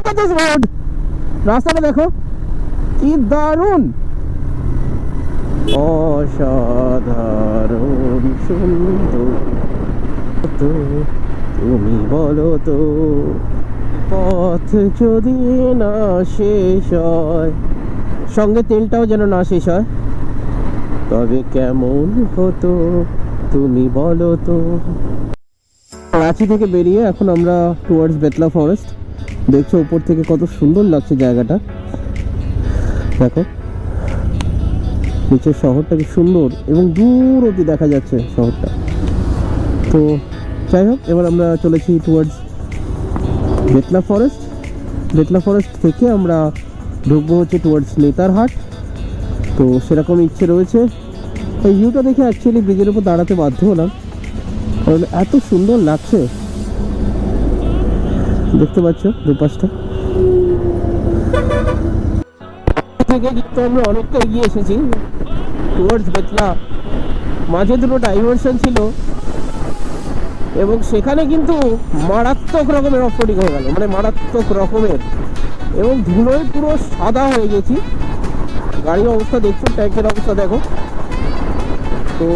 look at this road! রাস্তাটা দেখো কি দারুণ, অসাধারণ সুন্দর। তুমি বলো তো, পথ যদি না শেষ হয়, সঙ্গে তেলটাও যেন না শেষ হয়, তবে কেমন হতো তুমি বলো তো। রাঁচি থেকে বেরিয়ে এখন আমরা টুয়ার্ডস বেতলা ফরেস্ট। দেখছো উপর থেকে কত সুন্দর লাগছে জায়গাটা, দেখো নিচের শহরটা কি সুন্দর এবং দূর অবধি দেখা যাচ্ছে শহরটা। তো যাই হোক, এবার আমরা চলেছি towards Betla forest. Betla forest থেকে আমরা ঢুকবো হচ্ছে টুয়ার্ডস নেতারহাট। তো সেরকম ইচ্ছে রয়েছে। এই ভিউটা দেখে অ্যাকচুয়ালি ব্রিজের উপর দাঁড়াতে বাধ্য হলাম, কারণ এত সুন্দর লাগছে। দেখতে পাচ্ছ দুপাশটা থেকে কিন্তু আমরা অনেকটা এগিয়ে এসেছি টুয়ার্ডস বেতলা। মাঝে দুটো ডাইভারশন ছিল এবং সেখানে কিন্তু মারাত্মক রকমের অফরোডিং হয়ে গেল, মানে মারাত্মক রকমের, এবং ধুলোয় পুরো সাদা হয়ে গেছি। গাড়ির অবস্থা দেখছো, ট্যাঙ্কের অবস্থা দেখো। তো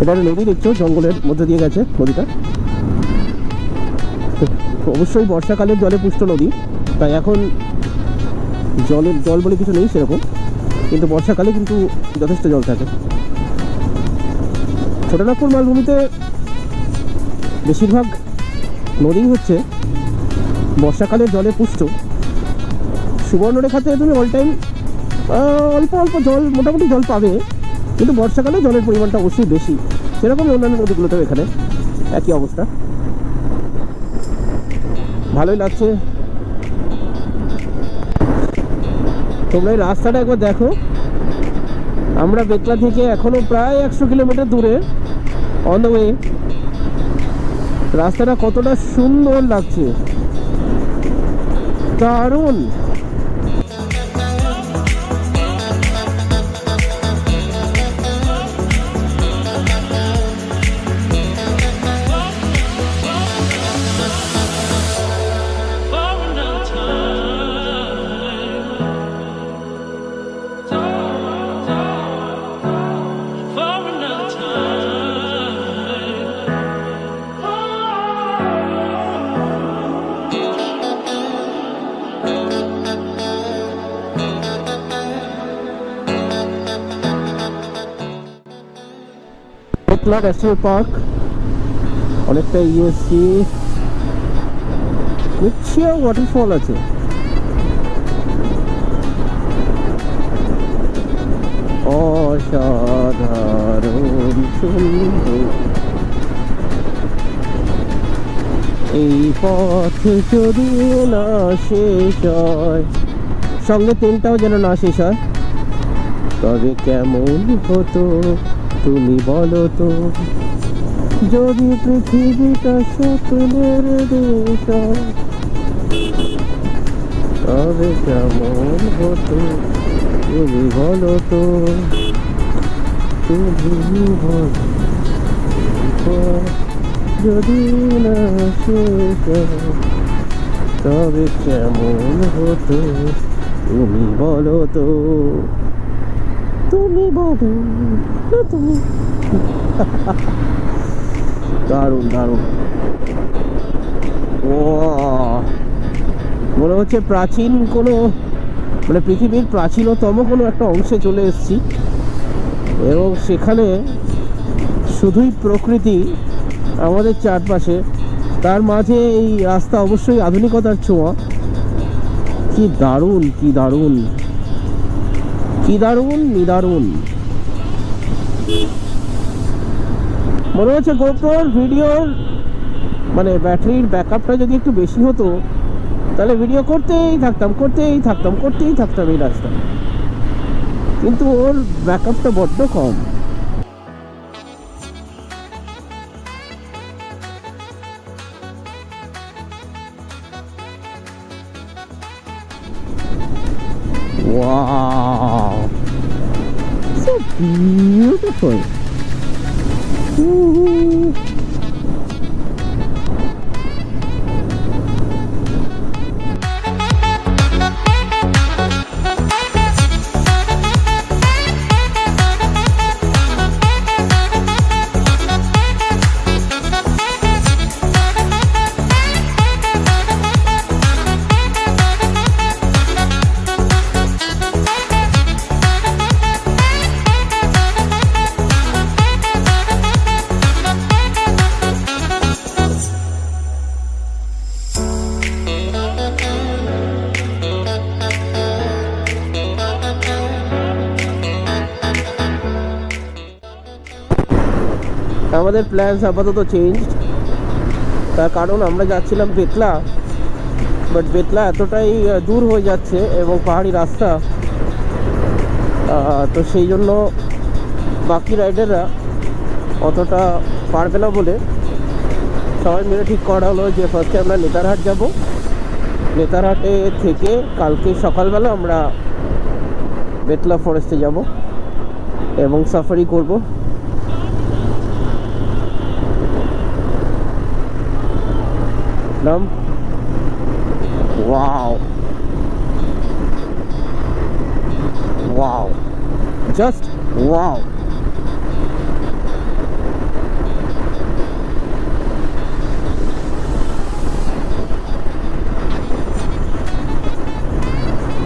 এটা নদী দেখছো, জঙ্গলের মধ্যে দিয়ে গেছে নদীটা। অবশ্যই বর্ষাকালের জলে পুষ্ট নদী, তাই এখন জল বলে কিছু নেই সেরকম, কিন্তু বর্ষাকালে কিন্তু যথেষ্ট জল থাকে। ছোটনাগপুর মালভূমিতে বেশিরভাগ নদী হচ্ছে বর্ষাকালের জলে পুষ্ট। সুবর্ণরেখাতে তুমি অল টাইম অল্প অল্প জল, মোটামুটি জল পাবে, কিন্তু বর্ষাকালে জলের পরিমাণটা অবশ্যই বেশি। সেরকমই অন্যান্য নদীগুলোতেও এখানে একই অবস্থা। ভালোই লাগছে। তোমরা এই রাস্তাটা একবার দেখো। আমরা বেতলা থেকে এখনো প্রায় 100 কিলোমিটার দূরে, অন দ্য ওয়ে। রাস্তাটা কতটা সুন্দর লাগছে, দারুণ। বেতলা ন্যাশনাল পার্ক অনেকটা ইয়েছি, নিশ্চয় ওয়াটারফল আছে। অসাধারণ সুন্দর এই পথ যদি না শেষ হয়, সঙ্গে তেলটাও যেন না শেষ হয়, তবে কেমন হতো তুমি বলো তো। যদি পৃথিবীটা স্বপ্নের দেশ হয়, তবে কেমন হতো তুমি বলো তো। তুমি বলো যদি না শেষ হয়, তবে কেমন হতো তুমি বলো তো। তুমি বলো না তুমি। দারুণ দারুণ। ও মনে হচ্ছে প্রাচীন কোনো, মানে পৃথিবীর প্রাচীনতম কোনো একটা অংশে চলে এসেছি, এবং সেখানে শুধুই প্রকৃতি আমাদের চারপাশে, তার মাঝে এই রাস্তা অবশ্যই আধুনিকতার ছোঁয়া। কি দারুণ, কি দারুণ, কি দারুণ, নিদারুণ। মনে হচ্ছে গোপ্রোর ভিডিওর মানে ব্যাটারির ব্যাকআপটা যদি একটু বেশি হতো, তাহলে ভিডিও করতেই থাকতাম এই রাস্তা, কিন্তু ওর ব্যাকআপটা বড্ড কম। Wow, so beautiful. আমাদের প্ল্যান আপাতত চেঞ্জ, তার কারণ আমরা যাচ্ছিলাম বেতলা, বাট বেতলা এতটাই দূর হয়ে যাচ্ছে এবং পাহাড়ি রাস্তা, তো সেই জন্য বাকি রাইডাররা অতটা পারবে না বলে সবাই মিলে ঠিক করা হলো যে ফার্স্টে আমরা নেতারহাট যাব, নেতারহাটে থেকে কালকে সকালবেলা আমরা বেতলা ফরেস্টে যাব এবং সাফারি করব। Wow wow, just wow.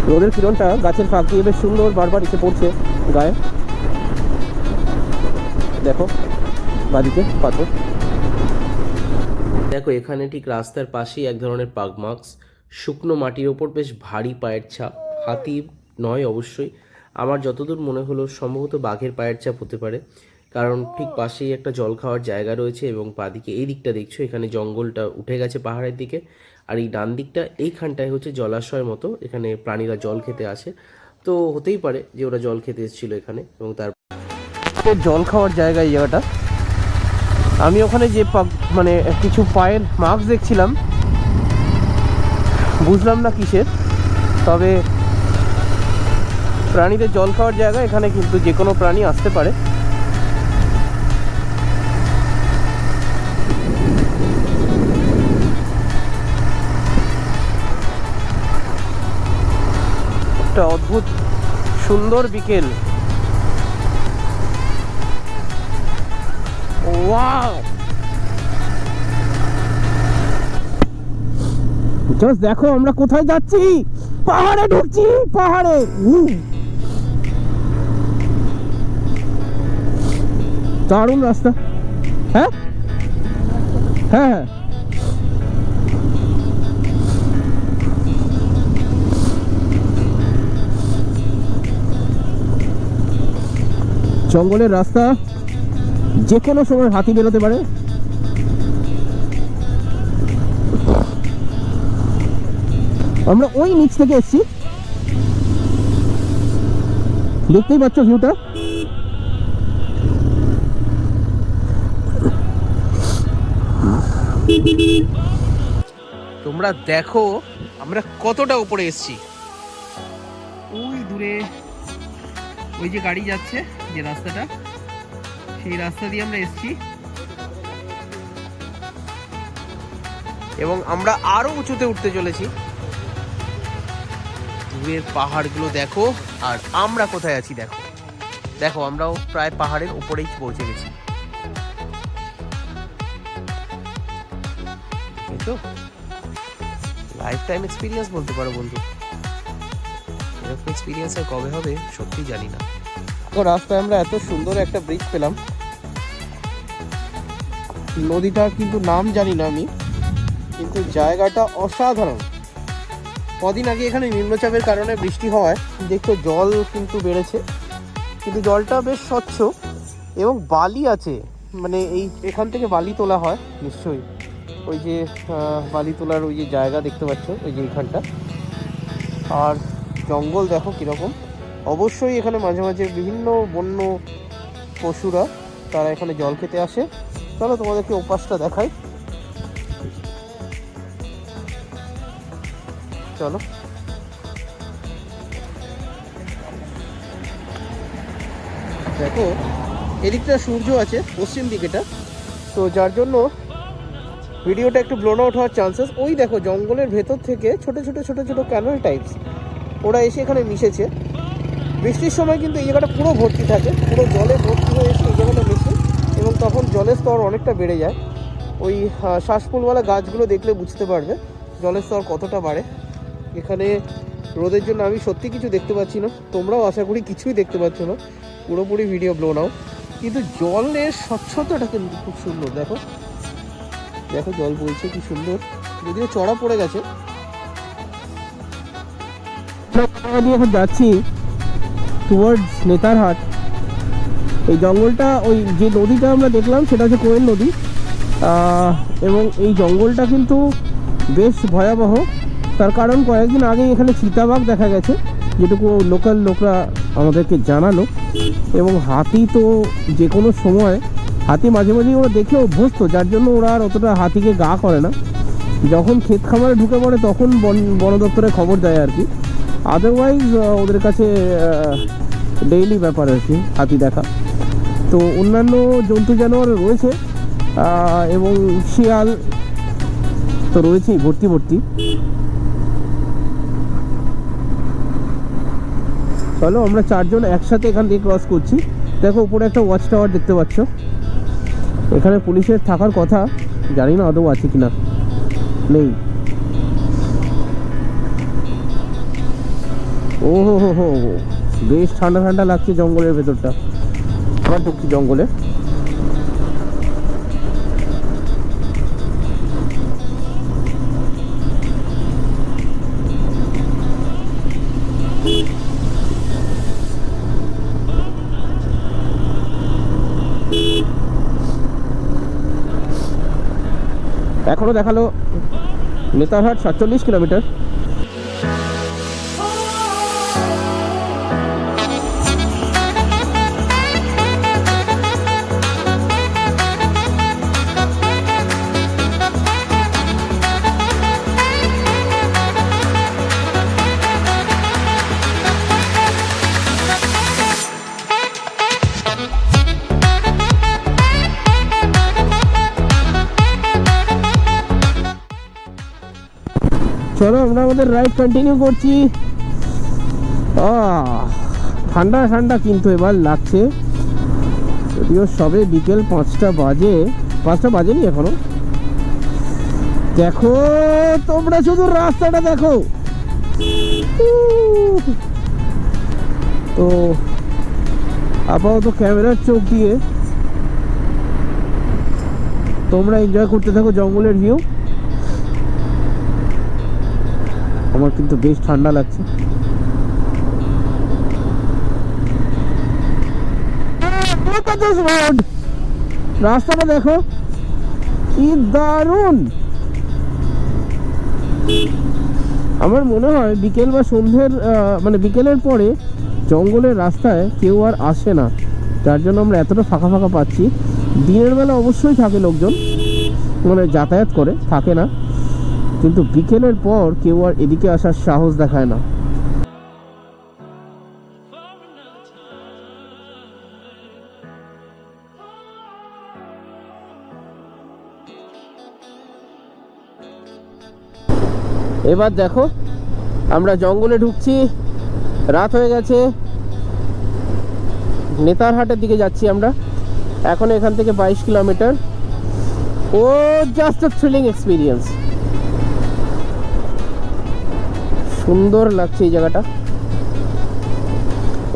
রোদের কিরণটা গাছের ফাঁক দিয়ে বেশ সুন্দর বারবার এসে পড়ছে গায়ে। দেখো বাদিকে পাথর। দেখো এখানে ঠিক রাস্তার পাশেই এক ধরনের পাগ মার্কস, শুকনো মাটির ওপর বেশ ভারী পায়ের ছাপ। হাতি নয় অবশ্যই, আমার যতদূর মনে হলো সম্ভবত বাঘের পায়ের ছাপ হতে পারে, কারণ ঠিক পাশেই একটা জল খাওয়ার জায়গা রয়েছে এবং বাদিকে এই দিকটা দেখছো এখানে জঙ্গলটা উঠে গেছে পাহাড়ের দিকে, আর এই ডান দিকটা এইখানটায় হচ্ছে জলাশয়ের মতো, এখানে প্রাণীরা জল খেতে আসে, তো হতেই পারে যে ওরা জল খেতে এসেছিলো এখানে এবং তার জল খাওয়ার জায়গা এই জায়গাটা। আমি ওখানে যে মানে কিছু পায়ের মার্কস দেখছিলাম, বুঝলাম না কিসের, তবে প্রাণীদের জল খাওয়ার জায়গা, এখানে কিন্তু যে কোনো প্রাণী আসতে পারে। একটা অদ্ভুত সুন্দর বিকেল। ওয়াও, জাস্ট দেখো আমরা কোথায় যাচ্ছি, পাহাড়ে ঢুকছি, পাহাড়ে। দারুণ রাস্তা। হ্যাঁ হ্যাঁ, জঙ্গলের রাস্তা, যে কোনো সময় হাতি বেরোতে পারে। আমরা ওই নিচ থেকে এসেছি, দেখতেই পাচ্ছ ভিউটা। তোমরা দেখো আমরা কতটা উপরে এসেছি। ওই দূরে ওই যে গাড়ি যাচ্ছে যে রাস্তাটা, সেই রাস্তা দিয়ে আমরা এসেছি এবং আমরা আরো উঁচুতে উঠতে চলেছি। দূরের পাহাড়গুলো দেখো, আর আমরা কোথায় আছি দেখো। দেখো আমরাও প্রায় পাহাড়ের উপরেই পৌঁছে গেছি। লাইফ টাইম এক্সপিরিয়েন্স বলতে পারো বন্ধু, এরকম এক্সপিরিয়েন্স আর কবে হবে সত্যি জানি না। তো রাস্তায় আমরা এত সুন্দর একটা ব্রিজ পেলাম, নদীটার কিন্তু নাম জানি না আমি, কিন্তু জায়গাটা অসাধারণ। কদিন আগে এখানে নিম্নচাপের কারণে বৃষ্টি হওয়ায় দেখো জল কিন্তু বেড়েছে, কিন্তু জলটা বেশ স্বচ্ছ এবং বালি আছে, মানে এখান থেকে বালি তোলা হয় নিশ্চয়ই। ওই যে বালি তোলার ওই যে জায়গা দেখতে পাচ্ছ ওই যে এইখানটা, আর জঙ্গল দেখো কীরকম। অবশ্যই এখানে মাঝে মাঝে বিভিন্ন বন্য পশুরা তারা এখানে জল খেতে আসে। চলো তোমাদেরকে ওপাশটা দেখাই, চলো। দেখো এদিকটা সূর্য আছে পশ্চিম দিকেটা, তো যার জন্য ভিডিওটা একটু ব্লোন আউট হওয়ার চান্সেস। ওই দেখো জঙ্গলের ভেতর থেকে ছোট ছোট ছোট ছোট ক্যানেল টাইপস ওরা এসে এখানে মিশেছে। বৃষ্টির সময় কিন্তু এই জায়গাটা পুরো ভর্তি থাকে, পুরো জলে ভর্তি হয়ে এসে এই জায়গাটা মিশে এবং তখন জলের স্তর অনেকটা বেড়ে যায়। ওই শ্বাসফুলওয়ালা গাছগুলো দেখলে বুঝতে পারবে জলের স্তর কতটা বাড়ে। এখানে রোদের জন্য আমি সত্যি কিছু দেখতে পাচ্ছি না, তোমরাও আশা করি কিছুই দেখতে পাচ্ছ না, পুরোপুরি ভিডিও ব্লো নাও। কিন্তু জলের স্বচ্ছতাটা কিন্তু খুব সুন্দর। দেখো দেখো জল বইছে কি সুন্দর, যদিও চড়া পড়ে গেছে। এখন যাচ্ছি টুয়ার্ডস নেতারহাট, এই জঙ্গলটা, ওই যে নদীটা আমরা দেখলাম সেটা হচ্ছে কোয়েল নদী, এবং এই জঙ্গলটা কিন্তু বেশ ভয়াবহ। তার কারণ কয়েকদিন আগে এখানে চিতাবাঘ দেখা গেছে, যেটুকু লোকাল লোকরা আমাদেরকে জানালো। এবং হাতি তো যে কোনো সময়, হাতি মাঝে মাঝেই ওরা দেখে অভ্যস্ত, যার জন্য ওরা আর অতটা হাতিকে গা করে না। যখন ক্ষেত খামারে ঢুকে পড়ে তখন বন দপ্তরে খবর দেয় আর কি, আদারওয়াইজ ওদের কাছে ডেইলি ব্যাপার আর কি হাতি দেখা। তো অন্যান্য জন্তু জানোয়ার রয়েছে, এবং শিয়াল তো রয়েছেই ভর্তি ভর্তি। চলো আমরা চারজন একসাথে এখান থেকে ক্রস করছি। দেখো উপরে একটা ওয়াচ টাওয়ার দেখতে পাচ্ছ, এখানে পুলিশের থাকার কথা, জানি না আদৌ আছে কিনা, নেই। ও হো হো হো, বেশ ঠান্ডা ঠান্ডা লাগছে জঙ্গলের ভেতরটা। আবার ঢুকছি জঙ্গলে। এখনো দেখালো নেতারহাট 47 কিলোমিটার। চলো আমরা আমাদের রাইড কন্টিনিউ করছি। ঠান্ডা ঠান্ডা কিন্তু এবার লাগছে, যদিও সবে বিকেল 5টা বাজে, 5টা বাজেনি এখনো। দেখো তোমরা শুধু রাস্তাটা দেখো। তো আপাতত ক্যামেরার চোখ দিয়ে তোমরা এনজয় করতে থাকো জঙ্গলের ভিউ। আমার কিন্তু বেশ ঠান্ডা লাগছে। রাস্তাটা দেখো কি দারুণ। আমার মনে হয় বিকেল বা সন্ধ্যের মানে বিকেলের পরে জঙ্গলের রাস্তায় কেউ আর আসে না, যার জন্য আমরা এতটা ফাঁকা ফাঁকা পাচ্ছি। দিনের বেলা অবশ্যই থাকে লোকজন, মানে যাতায়াত করে, থাকে না, কিন্তু বিকেলের পর কেউ আর এদিকে আসার সাহস দেখায় না। এবার দেখো আমরা জঙ্গলে ঢুকছি, রাত হয়ে গেছে, নেতারহাটের দিকে যাচ্ছি আমরা। এখন এখান থেকে 22 kilometre. Oh just a thrilling experience. সুন্দর লাগছে এই জায়গাটা।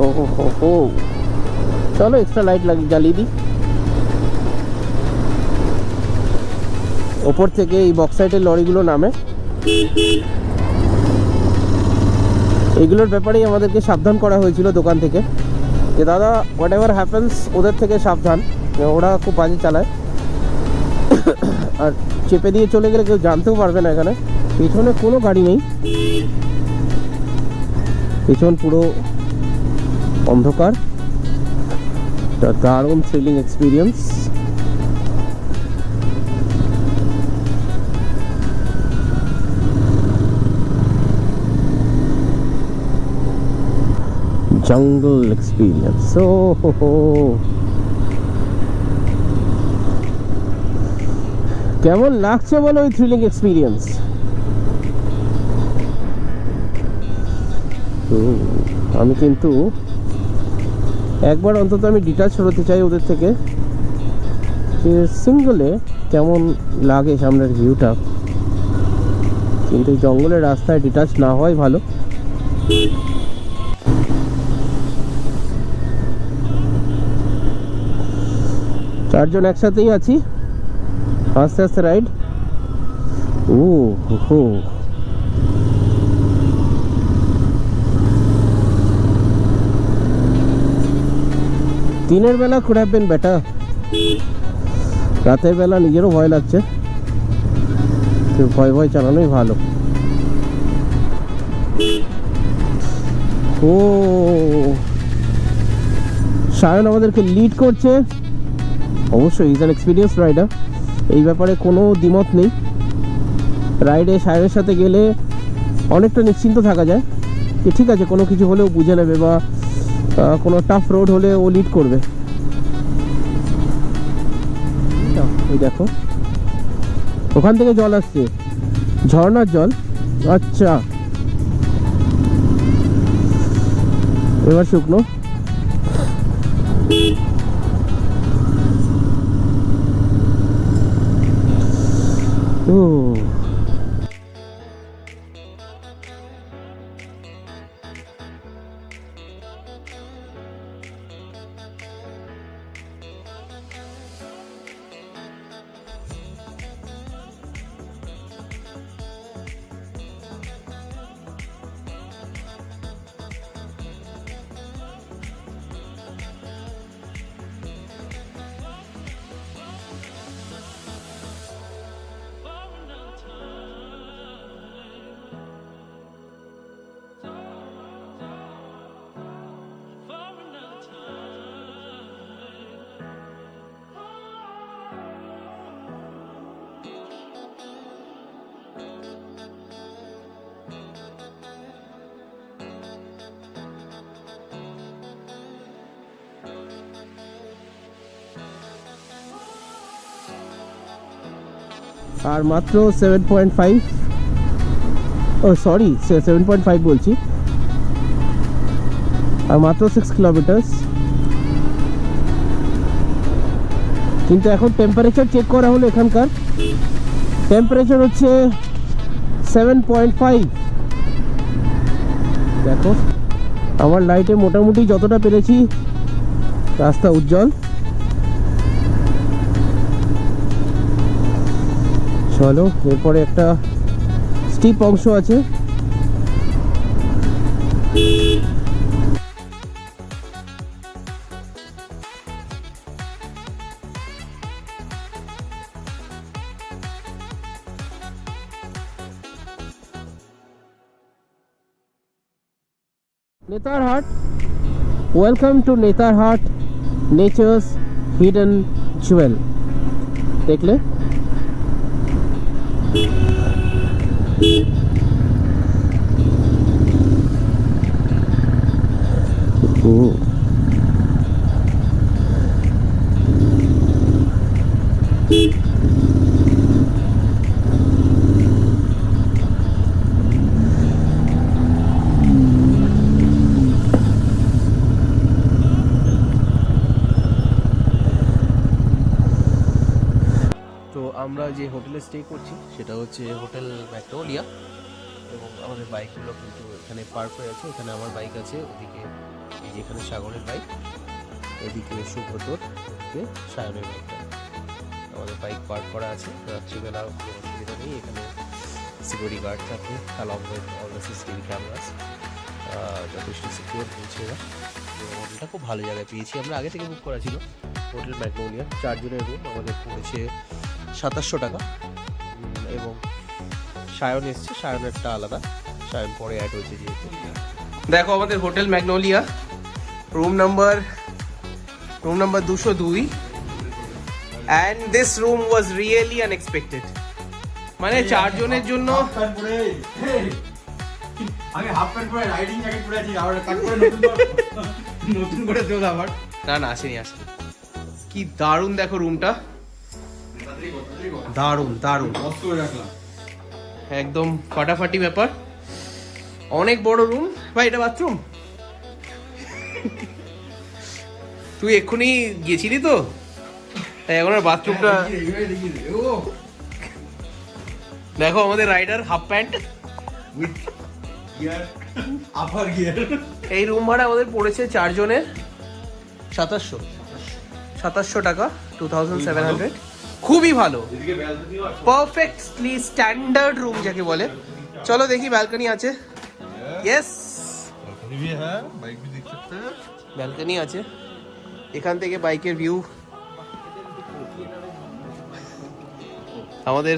ও হো হো হো, চলো এক্সট্রা লাইট জ্বালিয়ে দিই। ওপর থেকে এই বক্সাইটের লরিগুলো নামে, এগুলোর ব্যাপারেই আমাদেরকে সাবধান করা হয়েছিল দোকান থেকে, যে দাদা হোয়াট এভার হ্যাপেন্স ওদের থেকে সাবধান, ওরা খুব বাজে চালায়। আর চেপে দিয়ে চলে গেলে কেউ জানতেও পারবে না। এখানে পিছনে কোনো গাড়ি নেই, পিছন পুরো অন্ধকার। দারুণ থ্রিলিং এক্সপিরিয়েন্স। জঙ্গল এক্সপিরিয়েন্স। ও হো, কেমন লাগছে বলো ওই থ্রিলিং এক্সপিরিয়েন্স? আমি কিন্তু একবার অন্তত আমি ডিটাচ হতে চাই ওদের থেকে, যে সিঙ্গলে কেমন লাগে সামনের ভিউটা। কিন্তু জঙ্গলের রাস্তায় ডিটাচ না হয় ভালো। চারজন একসাথেই আছি, আস্তে আস্তে রাইড। ও হো, 3 দিনের বেলা could have been better. রাতের বেলা নিজেরও ভয় লাগছে, তো ভয় ভয় চালানোই ভালো। ও সায়ন আমাদেরকে লিড করছে, অবশ্যই ইজ অ্যান এক্সপিরিয়েন্স রাইডার, এই ব্যাপারে কোনো দ্বিমত নেই। রাইডে সায়নের সাথে গেলে অনেকটা নিশ্চিন্ত থাকা যায় যে ঠিক আছে, কোনো কিছু হলেও বুঝে নেবে, বা কোনো টাফ রোড হলে ও লিড করবে। এই দেখো ওখান থেকে জল আসছে, ঝর্ণার জল। আচ্ছা এবার শুকনো। ও আর মাত্র 7.5, ও সরি 7.5 বলছি, আর মাত্র 6 কিলোমিটার। কিন্তু এখন টেম্পারেচার চেক করা হলো, এখানকার টেম্পারেচার হচ্ছে 7.5। দেখো আমার লাইটে মোটামুটি যতটা পেরেছি রাস্তা উজ্জ্বল। চলো এরপরে একটা স্টিপ অংশ আছে, Netarhat. Welcome to Netarhat, nature's hidden Jewel. দেখলে আমরা যে হোটেলে স্টে করছি সেটা হচ্ছে হোটেল ম্যাগনোলিয়া, এবং আমাদের বাইকগুলো কিন্তু এখানে পার্ক হয়ে আছে। এখানে আমার বাইক আছে, ওদিকে এই যে এখানে সাগরের বাইক, এদিকে সুব্রতর, ওদিকে সায়নের বাইকটা। আমাদের বাইক পার্ক করা আছে। রাত্রিবেলা কোনো অসুবিধা নেই, এখানে সিকিউরিটি গার্ড থাকে, along with all the CCTV cameras, যথেষ্ট সিকিউর বলছে এরা। হোটেলটা খুব ভালো জায়গায় পেয়েছি আমরা, আগে থেকে বুক করা ছিল। হোটেল ম্যাগনোলিয়া 4 জনের রুম, আমাদের পড়েছে 2700 টাকা। এবং সায়ন এসছে, সায়নেরটা আলাদা, সায়ন পরে অ্যাড হয়েছে যেহেতু। দেখো আমাদের hotel magnolia, room number 202, and this room was really unexpected. মানে 4 জনের জন্য আমি হাফ প্যান্ট পরে রাইডিং জ্যাকেট পরে আছি, আবার কাট করে নতুন করে দেব আবার। না আসেনি। কি দারুণ দেখো রুমটা, দারুণ বস করে রাখলাম একদম ফাটাফাটি ব্যাপার। অনেক বড় রুম ভাই, এটা বাথরুম? তুই এক্ষুনি গেছিলি তো, তাই এখন আর বাথরুমটা। দেখো আমাদের rider half pant with gear, upper gear. এই রুম ভাড়া আমাদের পড়েছে 4 জনের 2700 টাকা, 2700। খুবই ভালো, পারফেক্টলি স্ট্যান্ডার্ড রুম যাকে বলে। চলো দেখি ব্যালকনি আছে। ইয়েস, ব্যালকনি আছে। এখান থেকে বাইকের ভিউ আমাদের